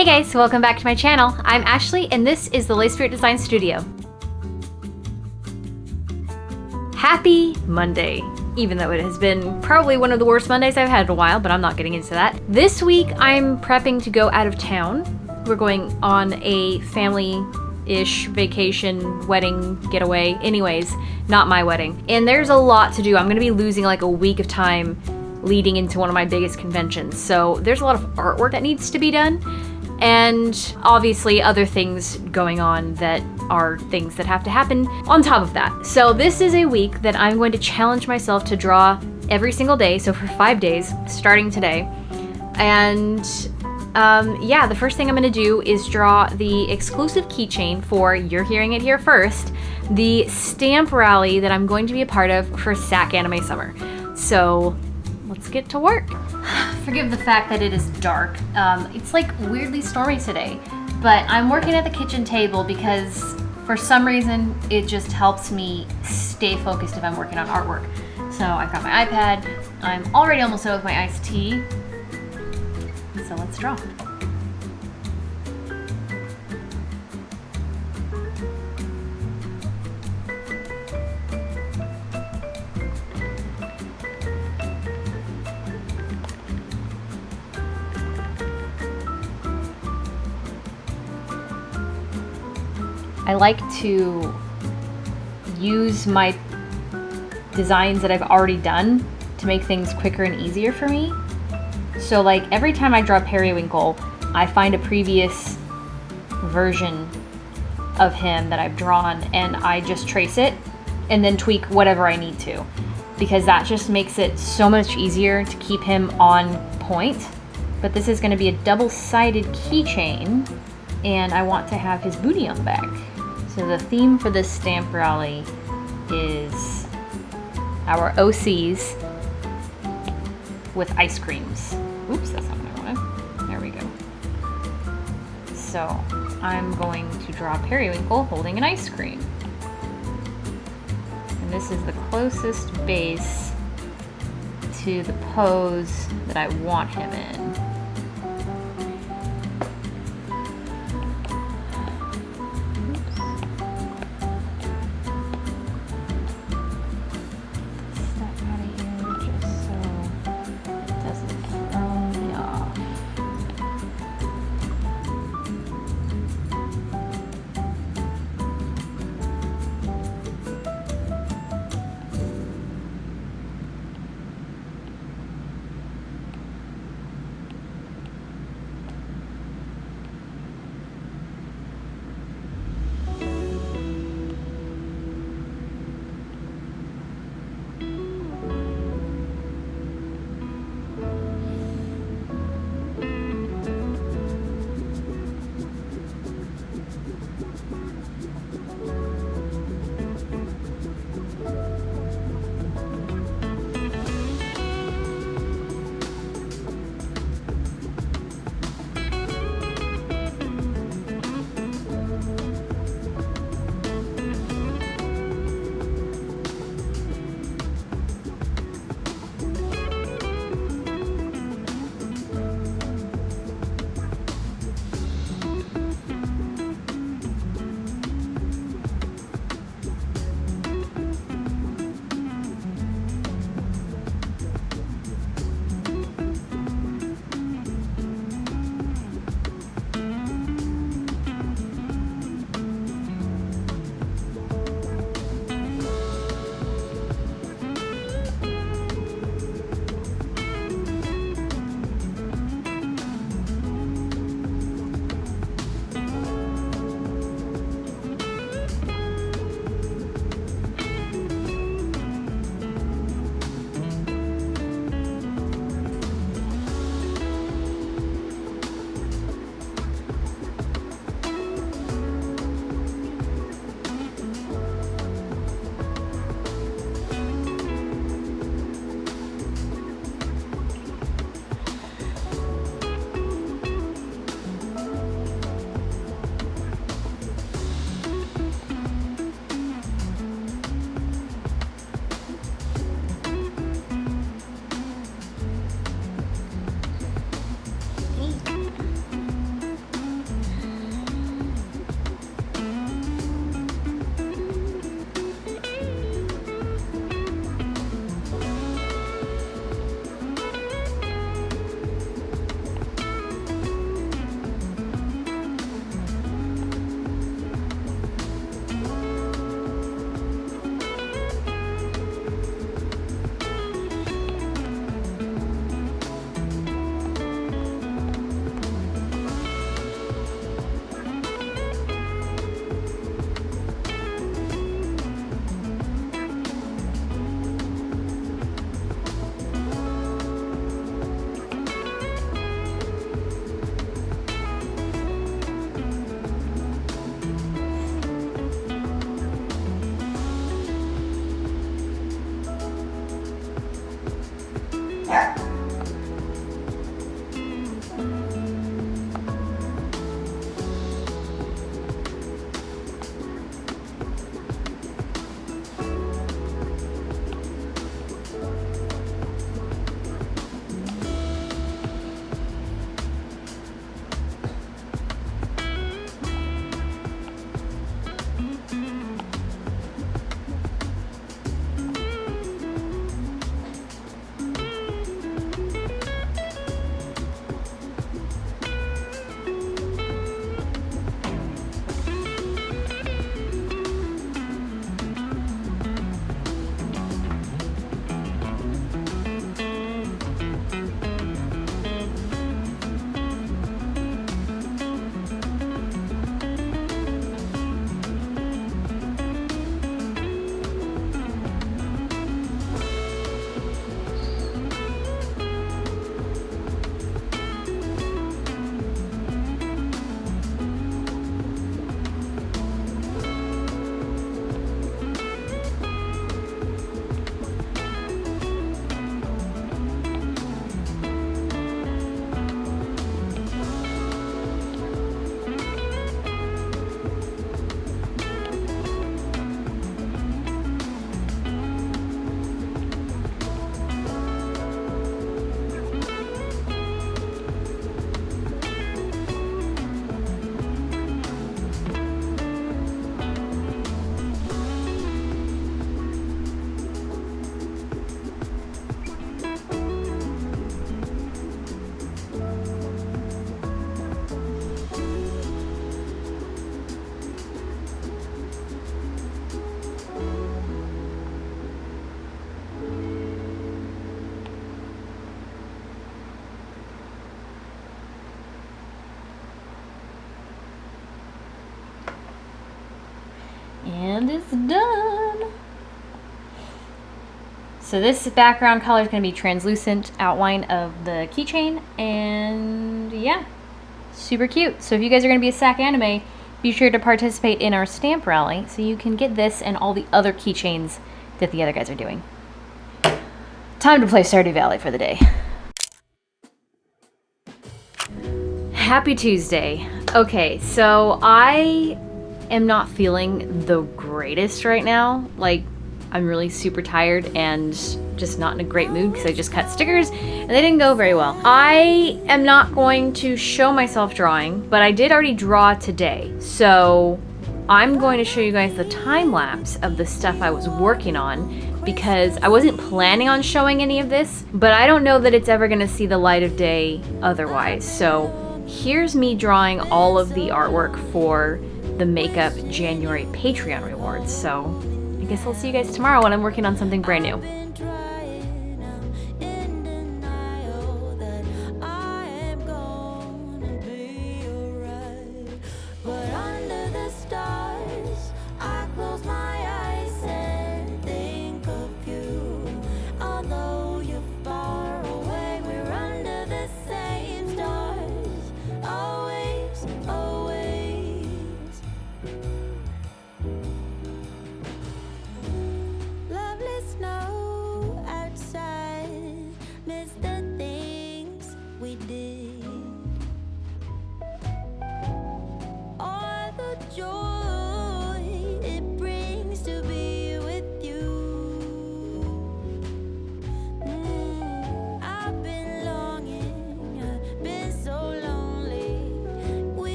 Hey guys, welcome back to my channel. I'm Ashley and this is the Lace Spirit Design Studio. Happy Monday, even though it has been probably one of the worst Mondays I've had in a while, but I'm not getting into that. This week I'm prepping to go out of town. We're going on a family-ish vacation, wedding, getaway. Anyways, not my wedding. And there's a lot to do. I'm gonna be losing like a week of time leading into one of my biggest conventions. So there's a lot of artwork that needs to be done. And obviously other things going on that are things that have to happen on top of that. So this is a week that I'm going to challenge myself to draw every single day, so for 5 days, starting today. And yeah, the first thing I'm gonna do is draw the exclusive keychain for, you're hearing it here first, the stamp rally that I'm going to be a part of for SAC Anime Summer. So let's get to work. Forgive the fact that it is dark. It's like weirdly stormy today, but I'm working at the kitchen table because for some reason it just helps me stay focused if I'm working on artwork. So I've got my iPad, I'm already almost done with my iced tea, so let's draw. I like to use my designs that I've already done to make things quicker and easier for me. So like every time I draw Periwinkle, I find a previous version of him that I've drawn and I just trace it and then tweak whatever I need to, because that just makes it so much easier to keep him on point. But this is going to be a double-sided keychain and I want to have his booty on the back. So the theme for this stamp rally is our OCs with ice creams. Oops, that's not what I wanted. There we go. So I'm going to draw Periwinkle holding an ice cream. And this is the closest base to the pose that I want him in. And it's done. So this background color is going to be translucent outline of the keychain, and yeah, super cute. So if you guys are going to be a SAC anime, be sure to participate in our stamp rally so you can get this and all the other keychains that the other guys are doing. Time to play Stardew Valley for the day. Happy Tuesday. Okay, so I am not feeling the greatest right now. Like, I'm really super tired and just not in a great mood because I just cut stickers and they didn't go very well. I am not going to show myself drawing, but I did already draw today. So I'm going to show you guys the time lapse of the stuff I was working on because I wasn't planning on showing any of this, but I don't know that it's ever gonna see the light of day otherwise. So here's me drawing all of the artwork for the Makeup January Patreon rewards. So I guess I'll see you guys tomorrow when I'm working on something brand new.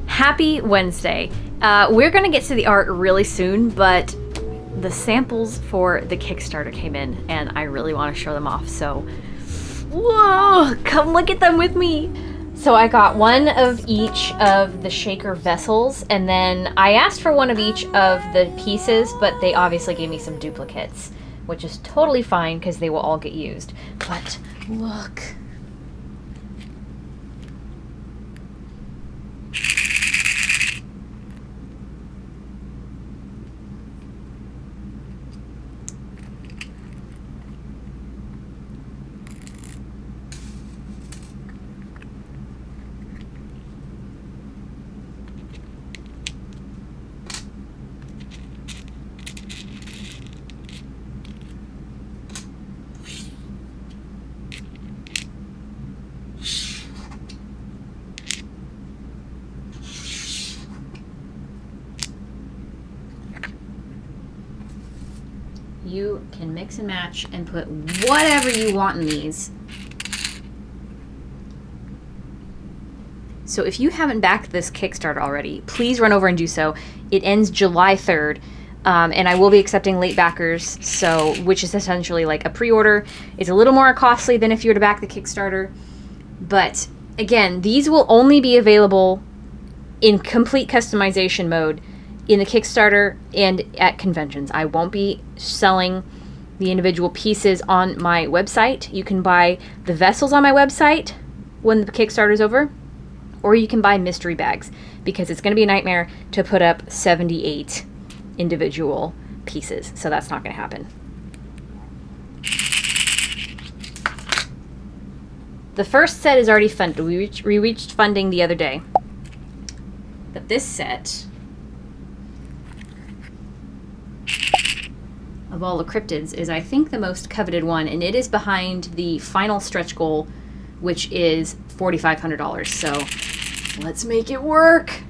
Happy Wednesday. We're gonna get to the art really soon, but the samples for the Kickstarter came in and I really want to show them off, so whoa, come look at them with me. So I got one of each of the shaker vessels, and then I asked for one of each of the pieces, but they obviously gave me some duplicates, which is totally fine because they will all get used. But look. You can mix and match and put whatever you want in these. So if you haven't backed this Kickstarter already, please run over and do so. It ends July 3rd, and I will be accepting late backers, so which is essentially like a pre-order. It's a little more costly than if you were to back the Kickstarter. But again, these will only be available in complete customization mode in the Kickstarter and at conventions. I won't be selling the individual pieces on my website. You can buy the vessels on my website when the Kickstarter is over, Or you can buy mystery bags, because it's going to be a nightmare to put up 78 individual pieces. So that's not going to happen. The first set is already funded. We reached funding the other day. But this set of all the cryptids is, I think, the most coveted one, and it is behind the final stretch goal, which is $4,500. So let's make it work.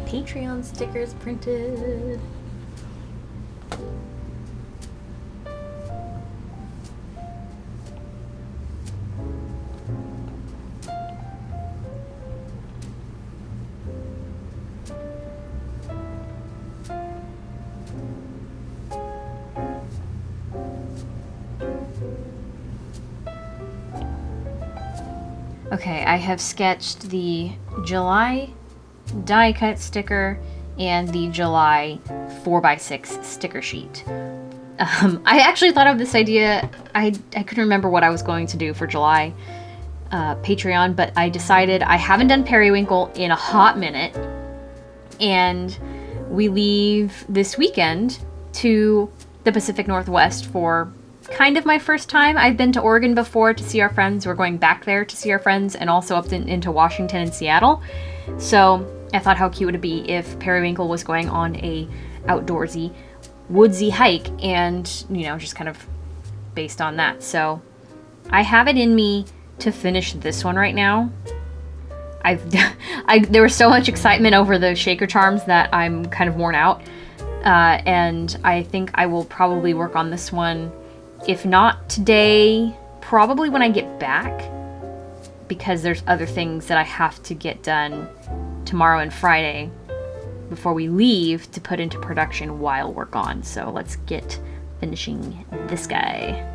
Patreon stickers printed. Okay, I have sketched the July die cut sticker and the July 4x6 sticker sheet. I actually thought of this idea. I couldn't remember what I was going to do for July Patreon, but I decided I haven't done periwinkle in a hot minute, and we leave this weekend to the Pacific Northwest for kind of my first time. I've been to Oregon before to see our friends. We're going back there to see our friends, and also up into Washington and Seattle. So I thought how cute would it be if Periwinkle was going on a outdoorsy, woodsy hike, and, you know, just kind of based on that. So I have it in me to finish this one right now. There was so much excitement over the shaker charms that I'm kind of worn out. And I think I will probably work on this one, if not today, probably when I get back, because there's other things that I have to get done tomorrow and Friday before we leave to put into production while we're gone. So let's get finishing this guy.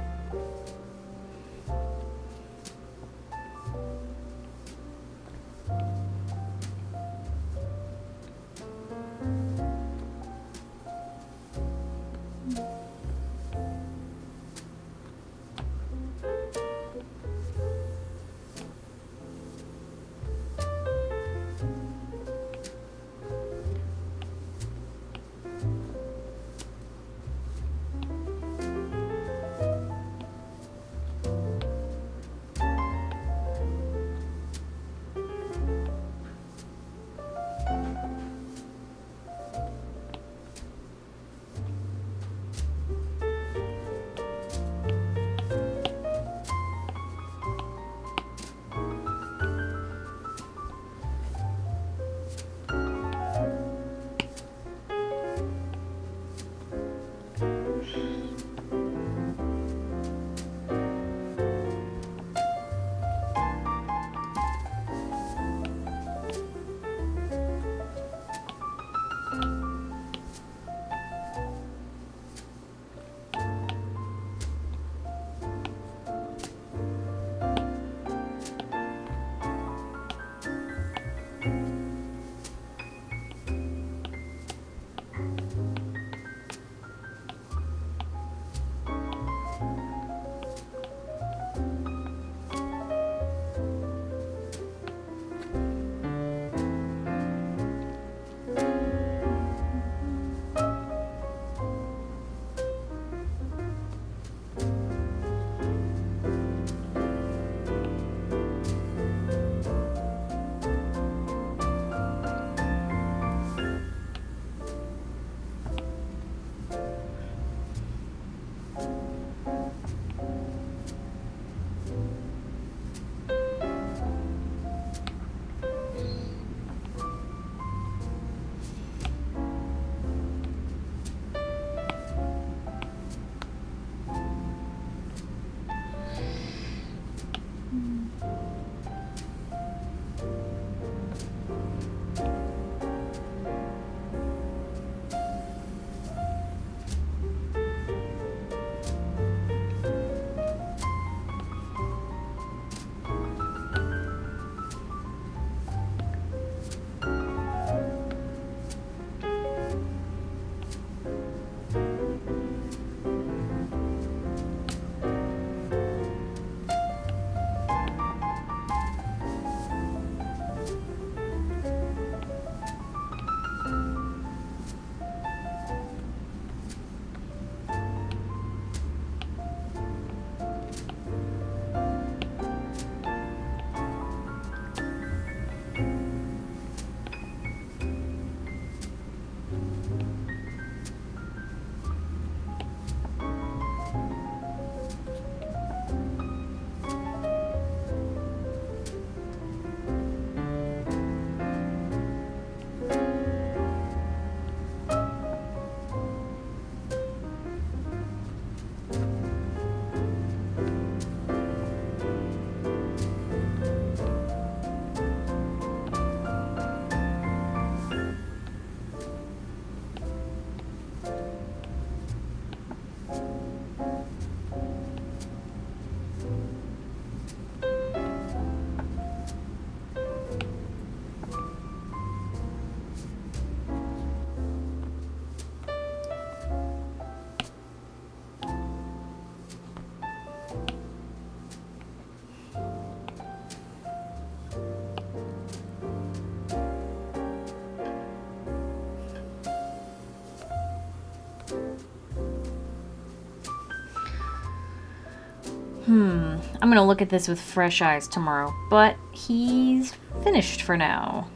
I'm gonna look at this with fresh eyes tomorrow, but he's finished for now.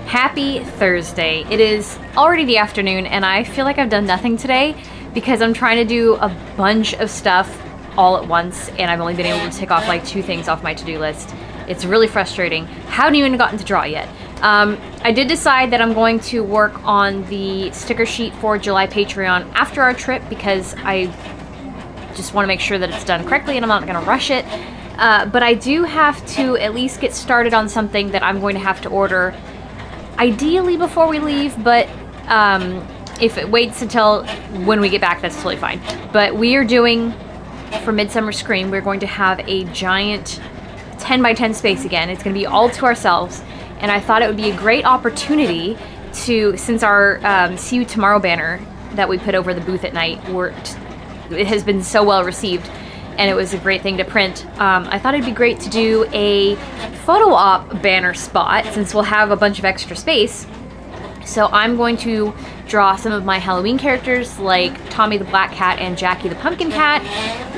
Happy Thursday. It is already the afternoon and I feel like I've done nothing today because I'm trying to do a bunch of stuff all at once and I've only been able to tick off like 2 things off my to-do list. It's really frustrating. Haven't even gotten to draw yet. I did decide that I'm going to work on the sticker sheet for July Patreon after our trip because I just want to make sure that it's done correctly and I'm not going to rush it. But I do have to at least get started on something that I'm going to have to order ideally before we leave, but if it waits until when we get back, that's totally fine. But we are doing, for Midsummer Scream, we're going to have a giant 10 by 10 space again. It's going to be all to ourselves, and I thought it would be a great opportunity to, since our See You Tomorrow banner that we put over the booth at night worked, it has been so well received, and it was a great thing to print. I thought it'd be great to do a photo op banner spot since we'll have a bunch of extra space. So I'm going to draw some of my Halloween characters like Tommy the Black Cat and Jackie the Pumpkin Cat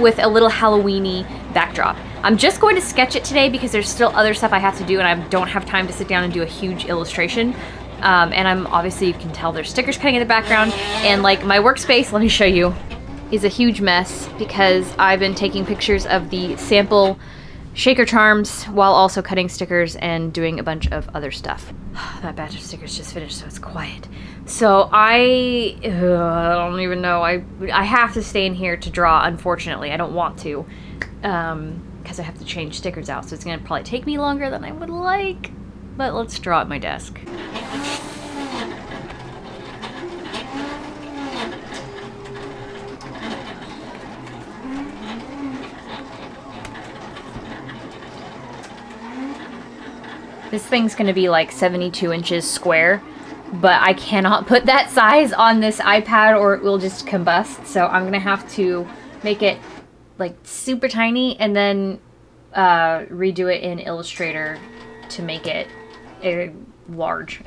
with a little Halloween-y backdrop. I'm just going to sketch it today because there's still other stuff I have to do and I don't have time to sit down and do a huge illustration. And I'm obviously, you can tell there's stickers cutting in the background, and like my workspace, let me show you, is a huge mess because I've been taking pictures of the sample shaker charms while also cutting stickers and doing a bunch of other stuff. That batch of stickers just finished, so it's quiet. So I don't even know. I have to stay in here to draw, unfortunately. I don't want to because I have to change stickers out, so it's going to probably take me longer than I would like. But let's draw at my desk. This thing's gonna be like 72 inches square, but I cannot put that size on this iPad or it will just combust. So I'm gonna have to make it like super tiny and then redo it in Illustrator to make it large.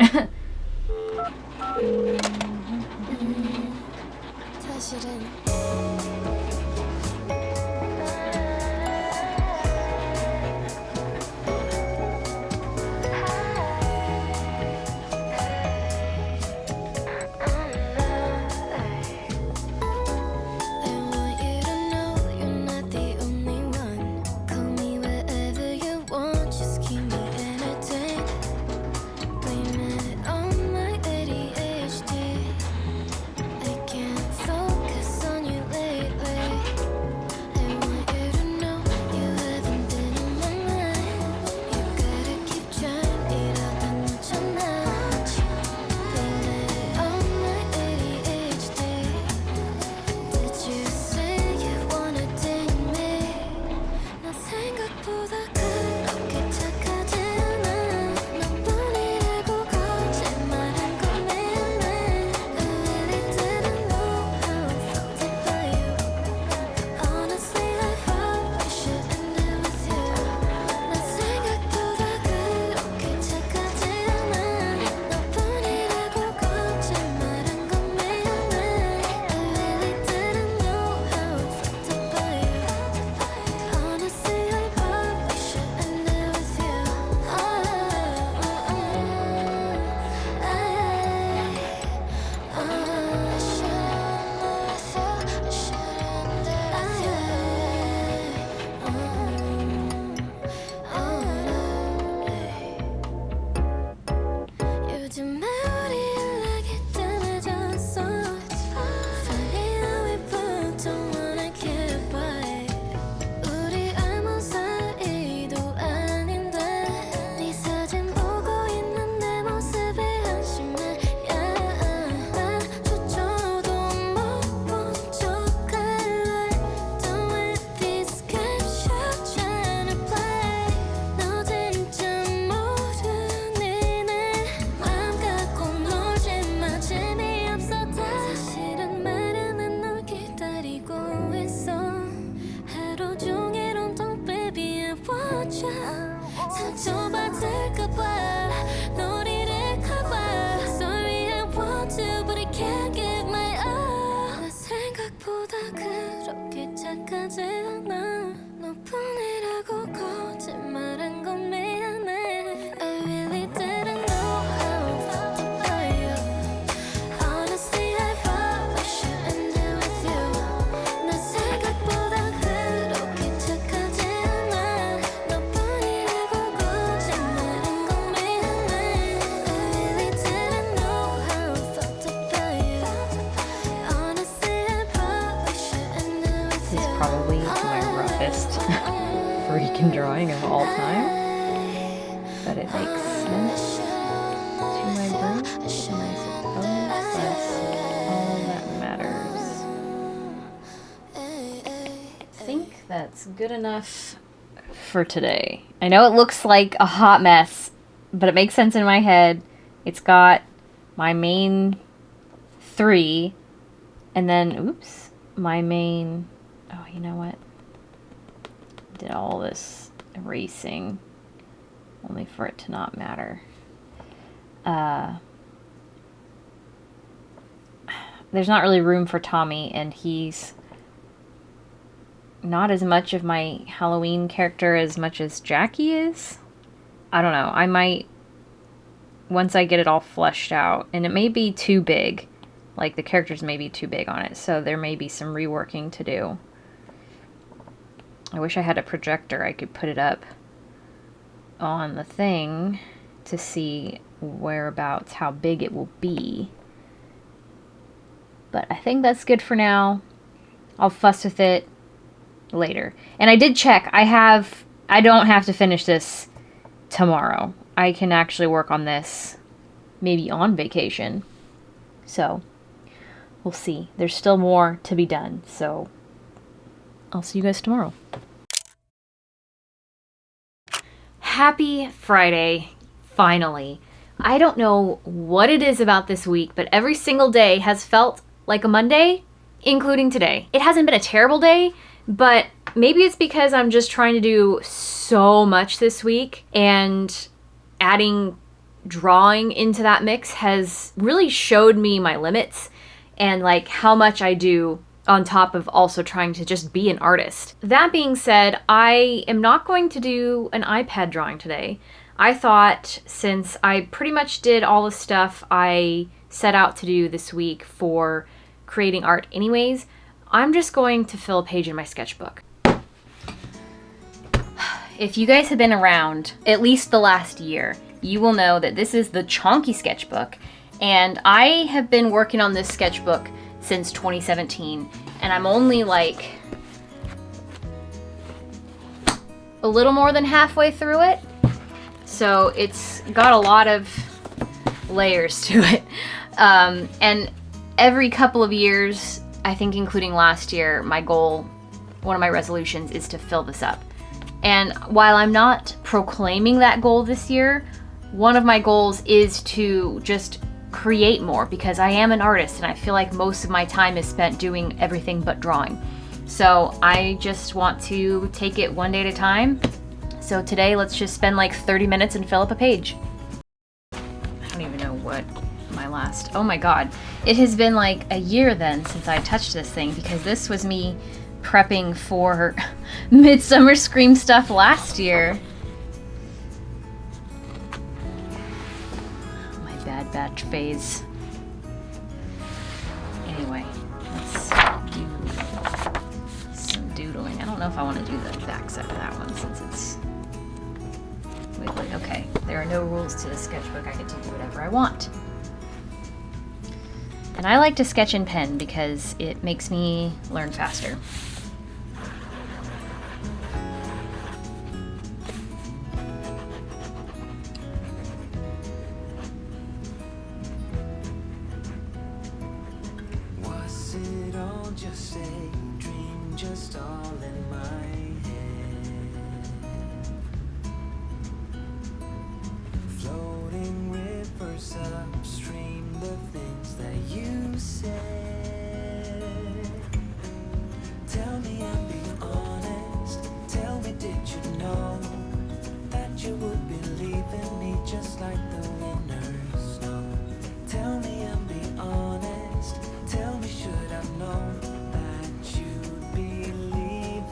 착하지 않아 너뿐이라고 거짓말한 건 미안해 I really didn't know how I felt about you Honestly I probably shouldn't do with you 내 생각보다 그렇게 착하지 않아 너뿐이라고 거짓말한 건 미안해 I really didn't know how I felt about you Honestly I probably shouldn't do with This you is probably my roughest freaking drawing of all time, but it makes sense to my brain, and I suppose that's all that matters. I think that's good enough for today. I know it looks like a hot mess, but it makes sense in my head. It's got my main 3, and then, oops, my main, oh, you know what? Did all this erasing only for it to not matter. There's not really room for Tommy, and he's not as much of my Halloween character as much as Jackie is. I don't know. I might, once I get it all fleshed out, and it may be too big. Like, the characters may be too big on it, so there may be some reworking to do. I wish I had a projector. I could put it up on the thing to see whereabouts how big it will be. But I think that's good for now. I'll fuss with it later. And I did check. I don't have to finish this tomorrow. I can actually work on this maybe on vacation. So we'll see. There's still more to be done. So I'll see you guys tomorrow. Happy Friday, finally. I don't know what it is about this week, but every single day has felt like a Monday, including today. It hasn't been a terrible day, but maybe it's because I'm just trying to do so much this week, and adding drawing into that mix has really showed me my limits and like how much I do on top of also trying to just be an artist. That being said, I am not going to do an iPad drawing today. I thought, since I pretty much did all the stuff I set out to do this week for creating art anyways, I'm just going to fill a page in my sketchbook. If you guys have been around at least the last year, you will know that this is the Chonky sketchbook, and I have been working on this sketchbook since 2017, and I'm only like a little more than halfway through it, so it's got a lot of layers to it. And every couple of years, I think including last year, my goal, one of my resolutions, is to fill this up. And while I'm not proclaiming that goal this year, one of my goals is to just create more, because I am an artist and I feel like most of my time is spent doing everything but drawing. So I just want to take it one day at a time. So today, let's just spend like 30 minutes and fill up a page. I don't even know what my last, oh my god. It has been like a year then since I touched this thing, because this was me prepping for Midsummer Scream stuff last year. My bad batch phase. Anyway, let's do some doodling. I don't know if I want to do the back side of that one since it's wiggly. Okay, there are no rules to the sketchbook. I get to do whatever I want. And I like to sketch in pen because it makes me learn faster. Was it all just a dream, just all in my head? Floating rivers upstream, the things that you said. Tell me and be honest. Tell me, did you know that you would believe in me just like the winners know? Tell me and be honest. Tell me, should I've known that you'd believe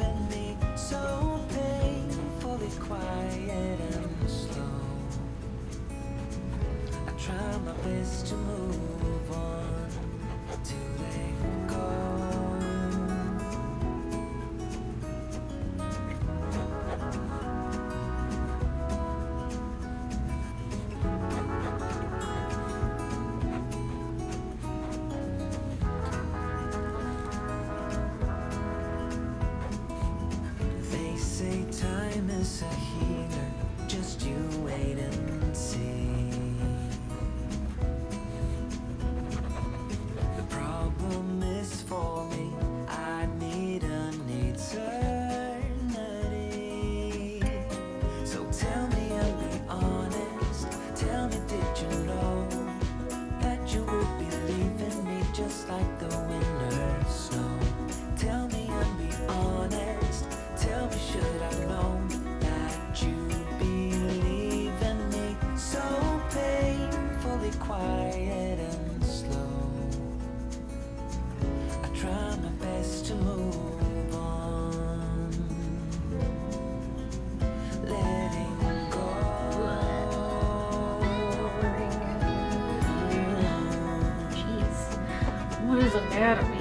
out of me.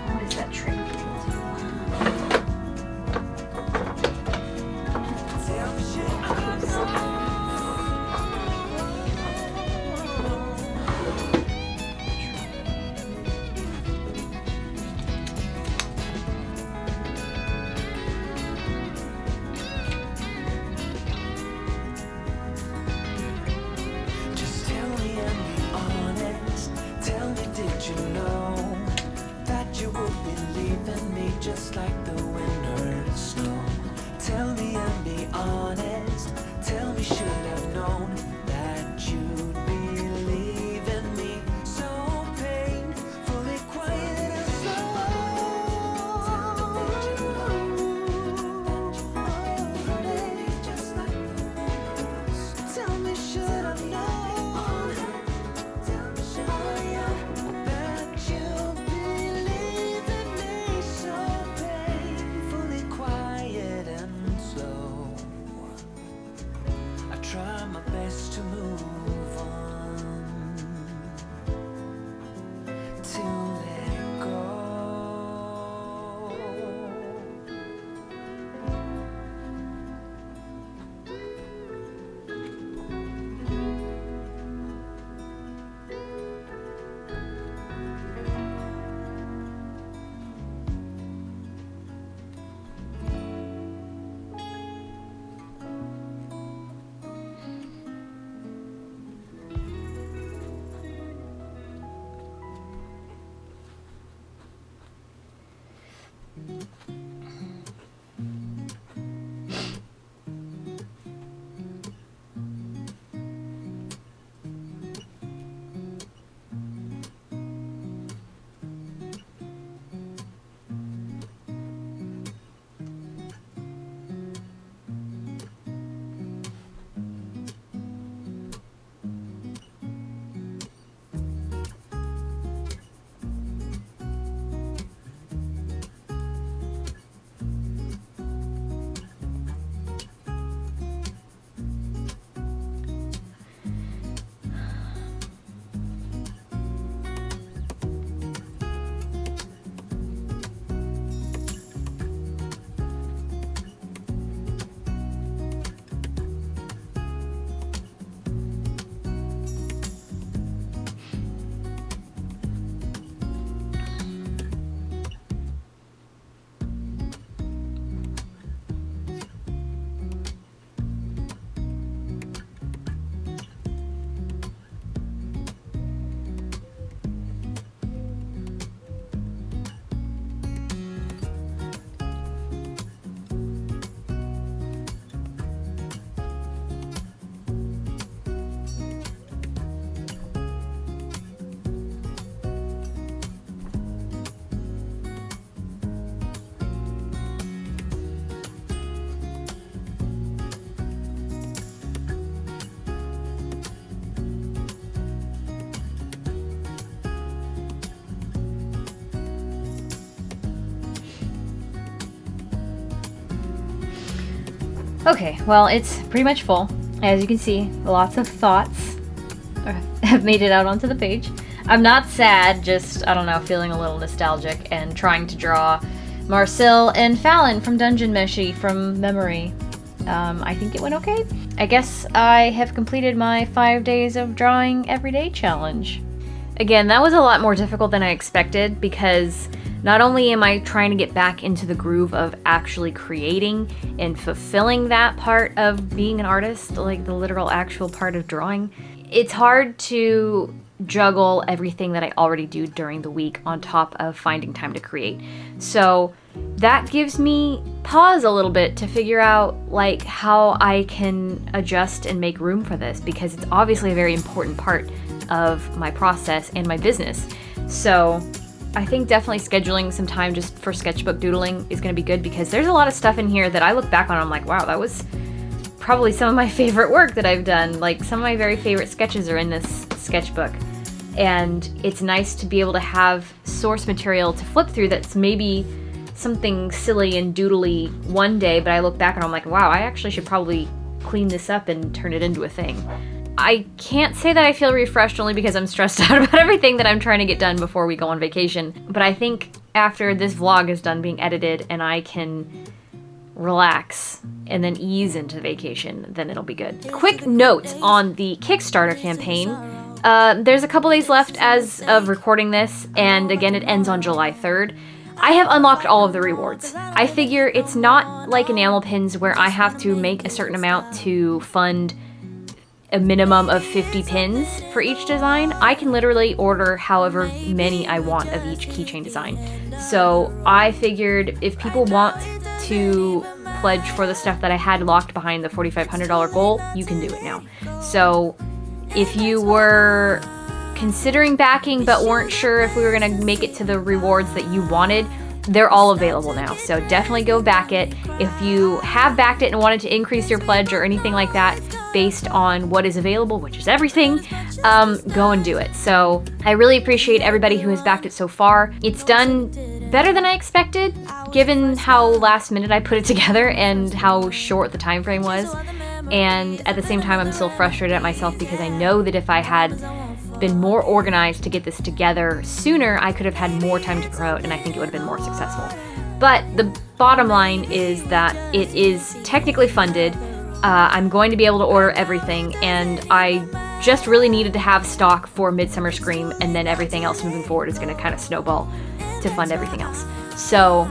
What is that trick people do? Just tell me and be honest. Tell me, did you know that you would be leaving me just like the winter snow? Tell me and be honest. Tell me, should have known that you'd be leaving me so painfully quiet and slow. Tell me, did you know that you would be leaving me just like the winter snow? Tell me, should have known. Tell me, should have known that you'd be leaving me so painfully quiet and slow. I try my best to move on, to let go. Okay, well, it's pretty much full. As you can see, lots of thoughts have made it out onto the page. I'm not sad, just, I don't know, feeling a little nostalgic and trying to draw Marcel and Fallon from Dungeon Meshi from memory. I think it went okay. I guess I have completed my 5 days of drawing everyday challenge. Again, that was a lot more difficult than I expected because not only am I trying to get back into the groove of actually creating and fulfilling that part of being an artist, like the literal actual part of drawing, it's hard to juggle everything that I already do during the week on top of finding time to create. So that gives me pause a little bit to figure out like how I can adjust and make room for this, because it's obviously a very important part of my process and my business. So I think definitely scheduling some time just for sketchbook doodling is going to be good, because there's a lot of stuff in here that I look back on and I'm like, wow, that was probably some of my favorite work that I've done. Like, some of my very favorite sketches are in this sketchbook. And it's nice to be able to have source material to flip through that's maybe something silly and doodly one day, but I look back and I'm like, wow, I actually should probably clean this up and turn it into a thing. I can't say that I feel refreshed only because I'm stressed out about everything that I'm trying to get done before we go on vacation. But I think after this vlog is done being edited and I can relax and then ease into vacation, then it'll be good. Quick note on the Kickstarter campaign. There's a couple days left as of recording this, and again, it ends on July 3rd. I have unlocked all of the rewards. I figure it's not like enamel pins where I have to make a certain amount to fund a minimum of 50 pins for each design. I can literally order however many I want of each keychain design. So I figured if people want to pledge for the stuff that I had locked behind the $4,500 goal, you can do it now. So if you were considering backing but weren't sure if we were gonna make it to the rewards that you wanted, they're all available now. So definitely go back it. If you have backed it and wanted to increase your pledge or anything like that based on what is available, which is everything, go and do it. So I really appreciate everybody who has backed it so far. It's done better than I expected, given how last minute I put it together and how short the time frame was. And at the same time, I'm still frustrated at myself because I know that if I had been more organized to get this together sooner, I could have had more time to promote, and I think it would have been more successful. But the bottom line is that it is technically funded. I'm going to be able to order everything, and I just really needed to have stock for Midsummer Scream, and then everything else moving forward is going to kind of snowball to fund everything else. So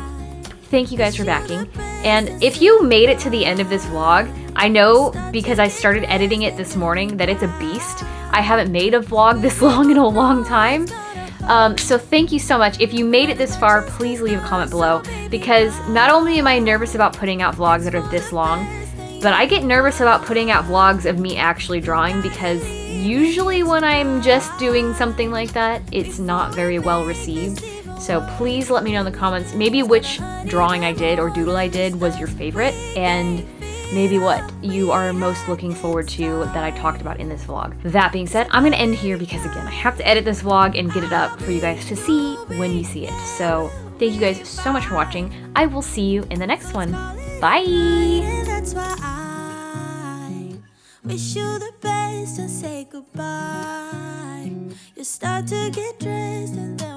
thank you guys for backing. And if you made it to the end of this vlog, I know because I started editing it this morning that it's a beast. I haven't made a vlog this long in a long time. So thank you so much. If you made it this far, please leave a comment below, because not only am I nervous about putting out vlogs that are this long, but I get nervous about putting out vlogs of me actually drawing, because usually when I'm just doing something like that, it's not very well received. So please let me know in the comments maybe which drawing I did or doodle I did was your favorite, and maybe what you are most looking forward to that I talked about in this vlog. That being said, I'm gonna end here because again, I have to edit this vlog and get it up for you guys to see when you see it. So thank you guys so much for watching. I will see you in the next one. Bye! That's why I wish you the best and say goodbye. You start to get dressed and then